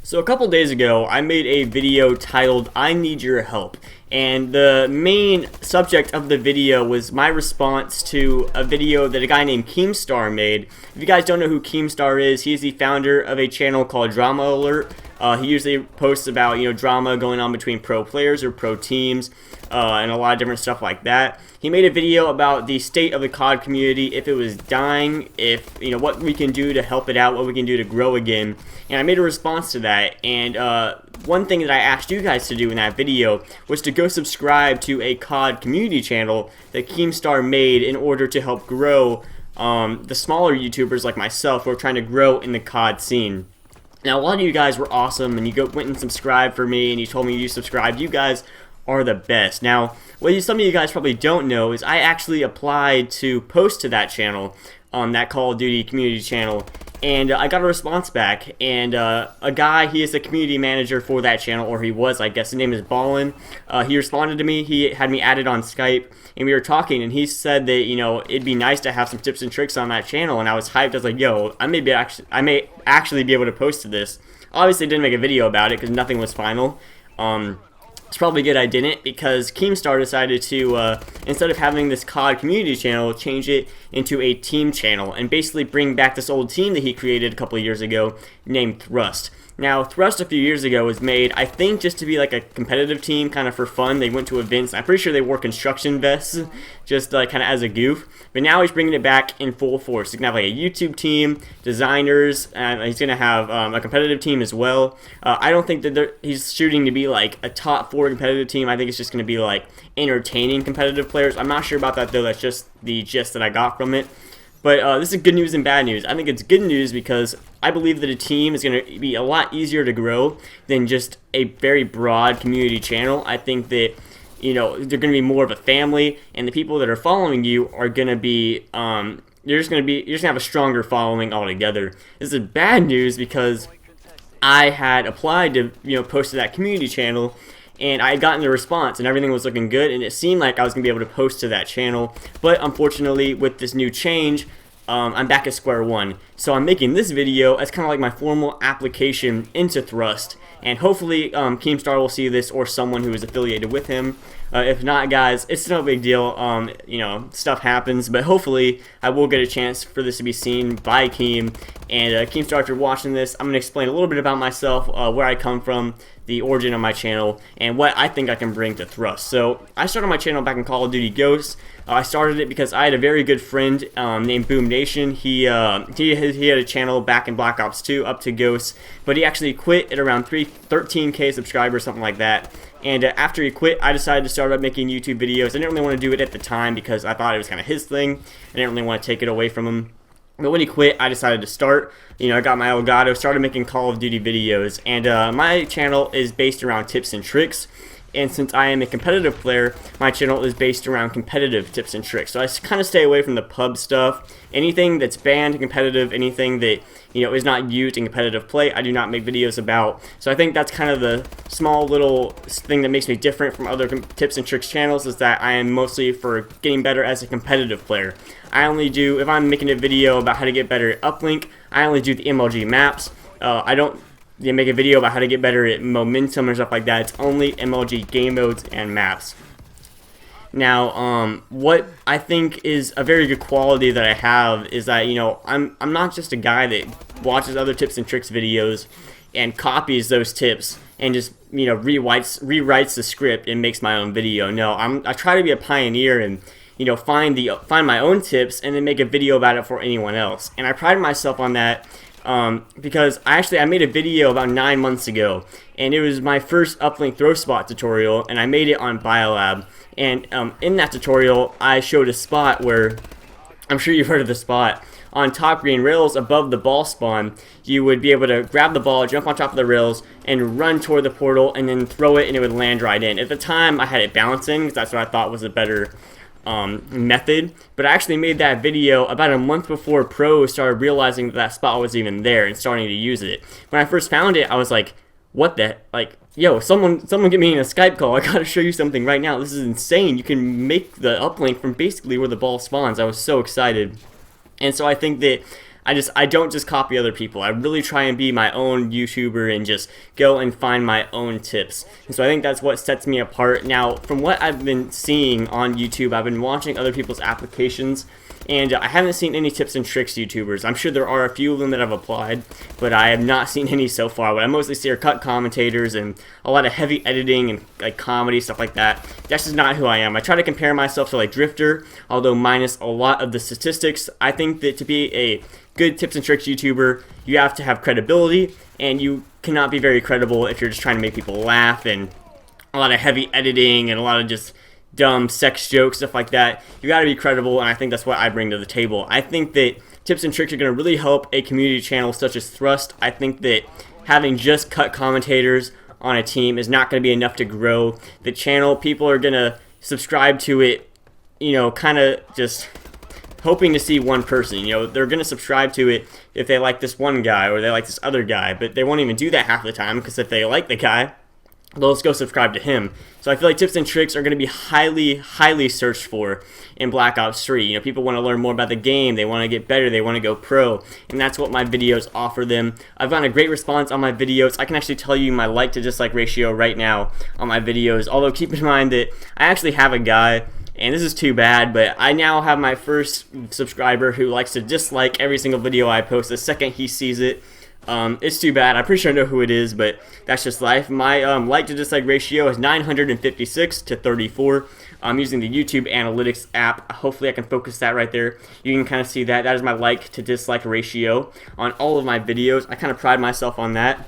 So a couple days ago, I made a video titled "I Need Your Help," and the main subject of the video was my response to a video that a guy named Keemstar made. If you guys don't know who Keemstar is, he is the founder of a channel called Drama Alert. He usually posts about drama going on between pro players or pro teams, and a lot of different stuff like that. He made a video about the state of the COD community, if it was dying, if what we can do to help it out, what we can do to grow again. And I made a response to that. And one thing that I asked you guys to do in that video was to go subscribe to a COD community channel that Keemstar made in order to help grow the smaller YouTubers like myself who are trying to grow in the COD scene. Now, a lot of you guys were awesome, and you went and subscribed for me, and you told me you subscribed. You guys are the best. Now, what some of you guys probably don't know is I actually applied to post to that channel, that Call of Duty community channel, and I got a response back. And a guy, he is the community manager for that channel, or he was, I guess. His name is Ballin. He responded to me. He had me added on Skype, and we were talking, and he said that it'd be nice to have some tips and tricks on that channel. And I was hyped. I was like, yo, I may actually be able to post to this. Obviously, didn't make a video about it because nothing was final. It's probably good I didn't, because Keemstar decided to, instead of having this COD community channel, change it into a team channel and basically bring back this old team that he created a couple of years ago named Thrust. Now, Thrust a few years ago was made, I think, just to be like a competitive team, kind of for fun. They went to events. I'm pretty sure they wore construction vests, just kind of as a goof. But now he's bringing it back in full force. He's going to have like a YouTube team, designers, and he's going to have a competitive team as well. I don't think that he's shooting to be like a top 4 competitive team. I think it's just going to be like entertaining competitive players. I'm not sure about that, though. That's just the gist that I got from it. But this is good news and bad news. I think it's good news because I believe that a team is going to be a lot easier to grow than just a very broad community channel. I think that they're going to be more of a family, and the people that are following you are going to be you're just going to have a stronger following altogether. This is bad news because I had applied to post to that community channel, and I had gotten the response, and everything was looking good, and it seemed like I was going to be able to post to that channel. But unfortunately, with this new change, I'm back at square one. So I'm making this video as kind of like my formal application into Thrust, and hopefully Keemstar will see this, or someone who is affiliated with him. If not, guys, it's no big deal. Stuff happens, but hopefully I will get a chance for this to be seen by Keem. And Keemstar, if you're watching this, I'm going to explain a little bit about myself, where I come from, the origin of my channel, and what I think I can bring to Thrust. So I started my channel back in Call of Duty Ghosts. I started it because I had a very good friend named Boom Nation. He had a channel back in Black Ops 2 up to Ghosts, but he actually quit at around 13k subscribers, something like that. And after he quit, I decided to start up making YouTube videos. I didn't really want to do it at the time because I thought it was kind of his thing. I didn't really want to take it away from him. But when he quit, I decided to start. I got my Elgato, started making Call of Duty videos. And my channel is based around tips and tricks. And since I am a competitive player, my channel is based around competitive tips and tricks. So I kind of stay away from the pub stuff. Anything that's banned competitive, anything that is not used in competitive play, I do not make videos about. So I think that's kind of the small little thing that makes me different from other tips and tricks channels, is that I am mostly for getting better as a competitive player. I only do, if I'm making a video about how to get better at uplink, I only do the MLG maps. I don't make a video about how to get better at momentum or stuff like that. It's only MLG game modes and maps. Now, what I think is a very good quality that I have is that I'm not just a guy that watches other tips and tricks videos and copies those tips and just rewrites the script and makes my own video. No, I try to be a pioneer and find my own tips and then make a video about it for anyone else. And I pride myself on that. Because I made a video about 9 months ago, and it was my first uplink throw spot tutorial, and I made it on Biolab. And in that tutorial, I showed a spot where, I'm sure you've heard of the spot, on top green rails above the ball spawn, you would be able to grab the ball, jump on top of the rails, and run toward the portal, and then throw it, and it would land right in. At the time, I had it balancing, because that's what I thought was a better method, but I actually made that video about a month before pros started realizing that spot was even there and starting to use it. When I first found it, I was like, what the, yo, someone get me in a Skype call. I gotta show you something right now. This is insane. You can make the uplink from basically where the ball spawns. I was so excited. And so I think that I don't just copy other people. I really try and be my own YouTuber and just go and find my own tips. And so I think that's what sets me apart. Now, from what I've been seeing on YouTube, I've been watching other people's applications, and I haven't seen any tips and tricks YouTubers. I'm sure there are a few of them that I've applied, but I have not seen any so far. What I mostly see are cut commentators and a lot of heavy editing and like comedy, stuff like that. That's just not who I am. I try to compare myself to like Drifter, although minus a lot of the statistics. I think that to be a good tips and tricks YouTuber, you have to have credibility, and you cannot be very credible if you're just trying to make people laugh and a lot of heavy editing and a lot of just dumb sex jokes, stuff like that. You got to be credible, and I think that's what I bring to the table. I think that tips and tricks are going to really help a community channel such as Thrust. I think that having just cut commentators on a team is not going to be enough to grow the channel. People are going to subscribe to it, you know, kind of just hoping to see one person. You know, they're going to subscribe to it if they like this one guy or they like this other guy, but they won't even do that half the time, because if they like the guy, they'll just go subscribe to him. So I feel like tips and tricks are going to be highly searched for in Black Ops 3. You know, people want to learn more about the game, they want to get better, they want to go pro, and that's what my videos offer them. I've gotten a great response on my videos. I can actually tell you my like to dislike ratio right now on my videos, although keep in mind that I actually have a guy, and this is too bad, but I now have my first subscriber who likes to dislike every single video I post the second he sees it. It's too bad. I'm pretty sure I know who it is, but that's just life. My like to dislike ratio is 956 to 34. I'm using the YouTube Analytics app. Hopefully I can focus that right there. You can kind of see that. That is my like to dislike ratio on all of my videos. I kind of pride myself on that.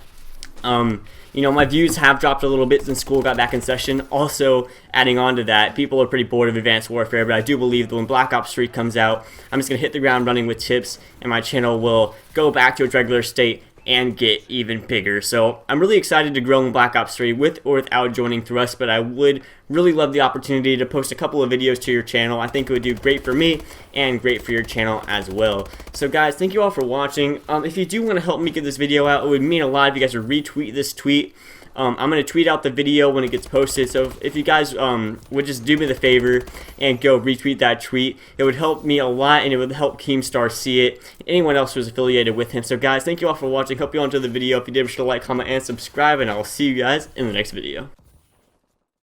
You know, my views have dropped a little bit since school got back in session. Also, adding on to that, people are pretty bored of Advanced Warfare, but I do believe that when Black Ops 3 comes out, I'm just going to hit the ground running with tips, and my channel will go back to its regular state and get even bigger. So I'm really excited to grow in Black Ops 3 with or without joining Thrust, but I would really love the opportunity to post a couple of videos to your channel. I think it would do great for me and great for your channel as well. So guys, thank you all for watching. If you do want to help me get this video out, it would mean a lot if you guys would retweet this tweet. I'm going to tweet out the video when it gets posted, so if you guys would just do me the favor and go retweet that tweet, it would help me a lot, and it would help Keemstar see it, anyone else who's affiliated with him. So guys, thank you all for watching. Hope you all enjoyed the video. If you did, be sure to like, comment, and subscribe, and I'll see you guys in the next video.